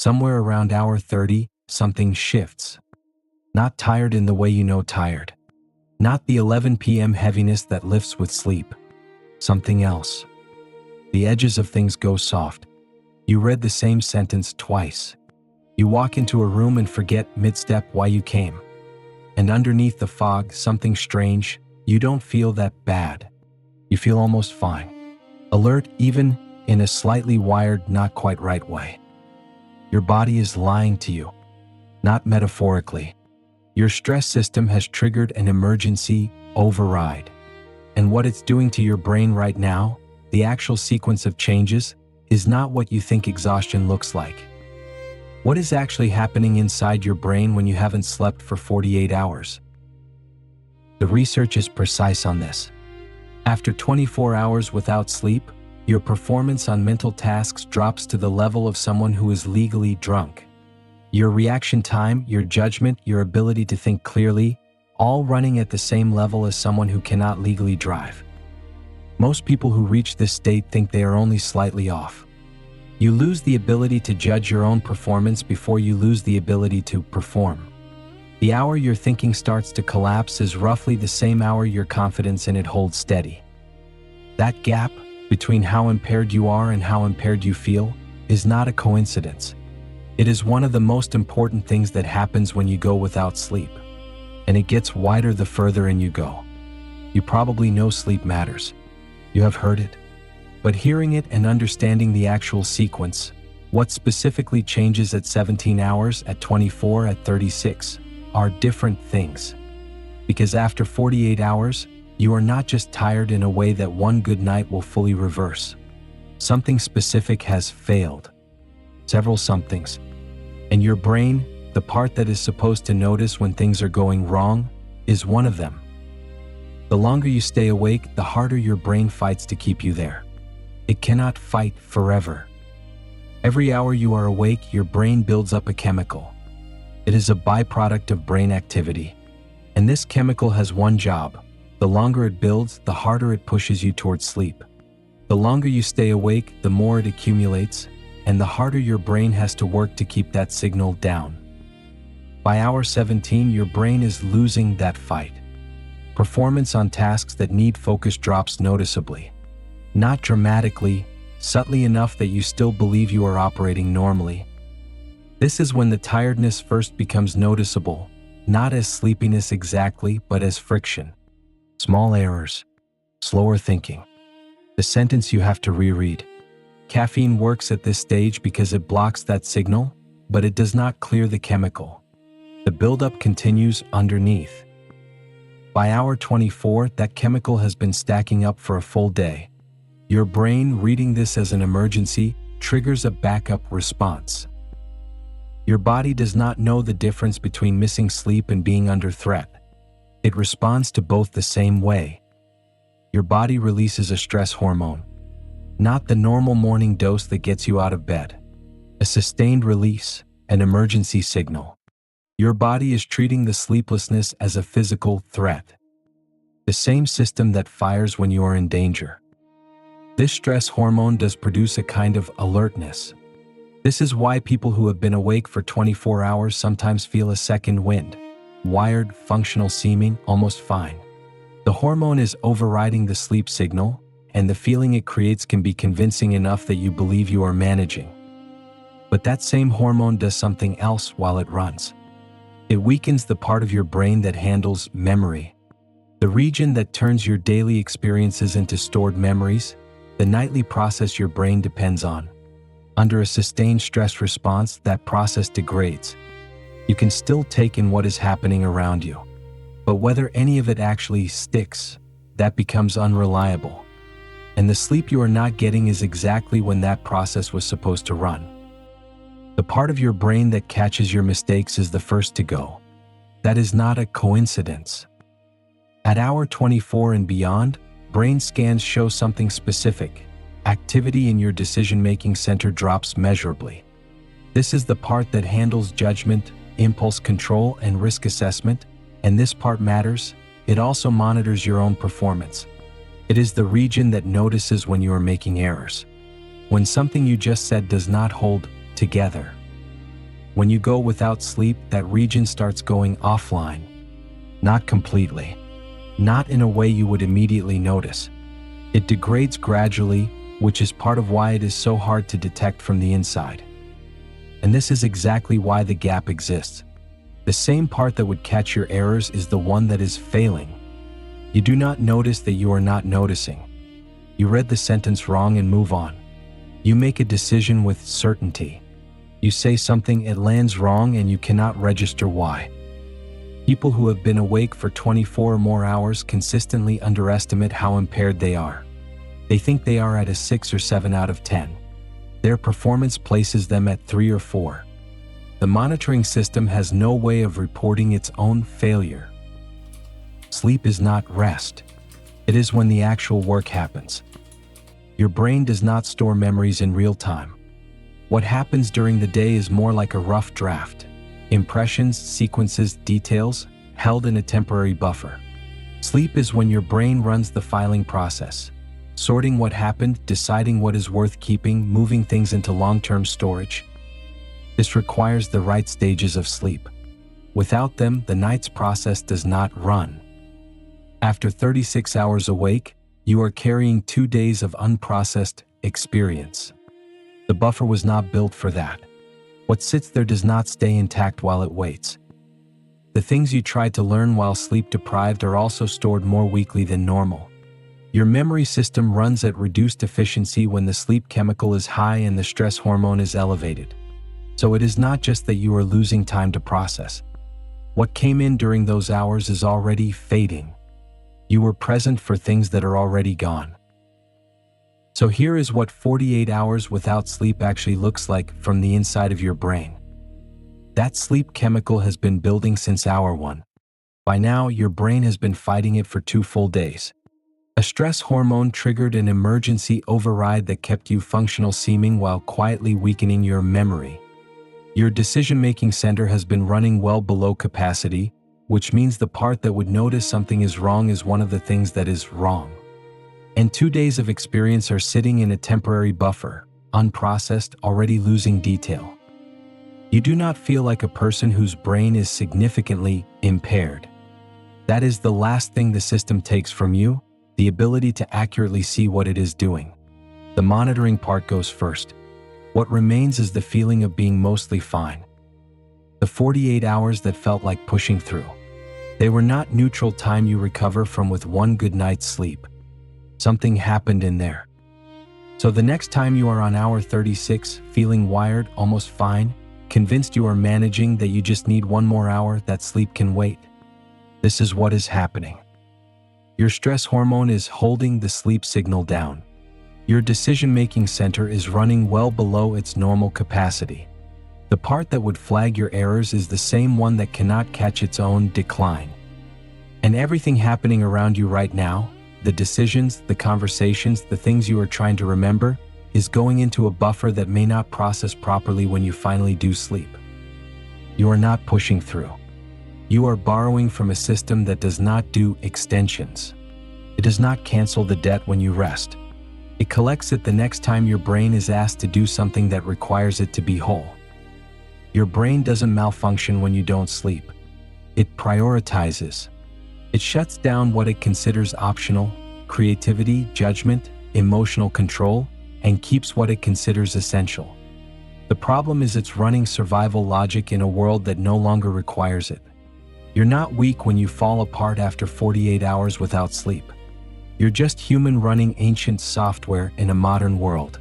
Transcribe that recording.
Somewhere around hour 30, something shifts. Not tired in the way you know tired. Not the 11 p.m. heaviness that lifts with sleep. Something else. The edges of things go soft. You read the same sentence twice. You walk into a room and forget mid-step why you came. And underneath the fog, something strange. You don't feel that bad. You feel almost fine. Alert, even in a slightly wired, not quite right way. Your body is lying to you. Not metaphorically. Your stress system has triggered an emergency override. And what it's doing to your brain right now, the actual sequence of changes, is not what you think exhaustion looks like. What is actually happening inside your brain when you haven't slept for 48 hours? The research is precise on this. After 24 hours without sleep, your performance on mental tasks drops to the level of someone who is legally drunk. Your reaction time, your judgment, your ability to think clearly, all running at the same level as someone who cannot legally drive. Most people who reach this state think they are only slightly off. You lose the ability to judge your own performance before you lose the ability to perform. The hour your thinking starts to collapse is roughly the same hour your confidence in it holds steady. That gap between how impaired you are and how impaired you feel is not a coincidence. It is one of the most important things that happens when you go without sleep. And it gets wider the further in you go. You probably know sleep matters. You have heard it. But hearing it and understanding the actual sequence, what specifically changes at 17 hours, at 24, at 36, are different things. Because after 48 hours, you are not just tired in a way that one good night will fully reverse. Something specific has failed. Several somethings. And your brain, the part that is supposed to notice when things are going wrong, is one of them. The longer you stay awake, the harder your brain fights to keep you there. It cannot fight forever. Every hour you are awake, your brain builds up a chemical. It is a byproduct of brain activity. And this chemical has one job. The longer it builds, the harder it pushes you towards sleep. The longer you stay awake, the more it accumulates, and the harder your brain has to work to keep that signal down. By hour 17, your brain is losing that fight. Performance on tasks that need focus drops noticeably. Not dramatically, subtly enough that you still believe you are operating normally. This is when the tiredness first becomes noticeable, not as sleepiness exactly, but as friction. Small errors, slower thinking. The sentence you have to reread. Caffeine works at this stage because it blocks that signal, but it does not clear the chemical. The buildup continues underneath. By hour 24, that chemical has been stacking up for a full day. Your brain, reading this as an emergency, triggers a backup response. Your body does not know the difference between missing sleep and being under threat. It responds to both the same way. Your body releases a stress hormone. Not the normal morning dose that gets you out of bed. A sustained release, an emergency signal. Your body is treating the sleeplessness as a physical threat. The same system that fires when you are in danger. This stress hormone does produce a kind of alertness. This is why people who have been awake for 24 hours sometimes feel a second wind. Wired, functional seeming, almost fine. The hormone is overriding the sleep signal, and the feeling it creates can be convincing enough that you believe you are managing. But that same hormone does something else while it runs. It weakens the part of your brain that handles memory. The region that turns your daily experiences into stored memories, the nightly process your brain depends on. Under a sustained stress response, that process degrades. You can still take in what is happening around you. But whether any of it actually sticks, that becomes unreliable. And the sleep you are not getting is exactly when that process was supposed to run. The part of your brain that catches your mistakes is the first to go. That is not a coincidence. At hour 24 and beyond, brain scans show something specific. Activity in your decision-making center drops measurably. This is the part that handles judgment, impulse control, and risk assessment, and this part matters. It also monitors your own performance. It is the region that notices when you are making errors. When something you just said does not hold together. When you go without sleep, that region starts going offline. Not completely. Not in a way you would immediately notice. It degrades gradually, which is part of why it is so hard to detect from the inside. And this is exactly why the gap exists. The same part that would catch your errors is the one that is failing. You do not notice that you are not noticing. You read the sentence wrong and move on. You make a decision with certainty. You say something, it lands wrong, and you cannot register why. People who have been awake for 24 or more hours consistently underestimate how impaired they are. They think they are at a 6 or 7 out of 10. Their performance places them at 3 or 4. The monitoring system has no way of reporting its own failure. Sleep is not rest. It is when the actual work happens. Your brain does not store memories in real time. What happens during the day is more like a rough draft. Impressions, sequences, details, held in a temporary buffer. Sleep is when your brain runs the filing process, sorting what happened, deciding what is worth keeping, moving things into long-term storage. This requires the right stages of sleep. Without them, the night's process does not run. After 36 hours awake, you are carrying 2 days of unprocessed experience. The buffer was not built for that. What sits there does not stay intact while it waits. The things you tried to learn while sleep-deprived are also stored more weakly than normal. Your memory system runs at reduced efficiency when the sleep chemical is high and the stress hormone is elevated. So it is not just that you are losing time to process. What came in during those hours is already fading. You were present for things that are already gone. So here is what 48 hours without sleep actually looks like from the inside of your brain. That sleep chemical has been building since hour 1. By now, your brain has been fighting it for 2 full days. A stress hormone triggered an emergency override that kept you functional seeming while quietly weakening your memory. Your decision-making center has been running well below capacity, which means the part that would notice something is wrong is one of the things that is wrong. And 2 days of experience are sitting in a temporary buffer, unprocessed, already losing detail. You do not feel like a person whose brain is significantly impaired. That is the last thing the system takes from you, the ability to accurately see what it is doing. The monitoring part goes first. What remains is the feeling of being mostly fine. The 48 hours that felt like pushing through. They were not neutral time you recover from with one good night's sleep. Something happened in there. So the next time you are on hour 36, feeling wired, almost fine, convinced you are managing, that you just need 1 more hour, that sleep can wait. This is what is happening. Your stress hormone is holding the sleep signal down. Your decision-making center is running well below its normal capacity. The part that would flag your errors is the same one that cannot catch its own decline. And everything happening around you right now, the decisions, the conversations, the things you are trying to remember, is going into a buffer that may not process properly when you finally do sleep. You are not pushing through. You are borrowing from a system that does not do extensions. It does not cancel the debt when you rest. It collects it the next time your brain is asked to do something that requires it to be whole. Your brain doesn't malfunction when you don't sleep. It prioritizes. It shuts down what it considers optional, creativity, judgment, emotional control, and keeps what it considers essential. The problem is it's running survival logic in a world that no longer requires it. You're not weak when you fall apart after 48 hours without sleep. You're just human running ancient software in a modern world.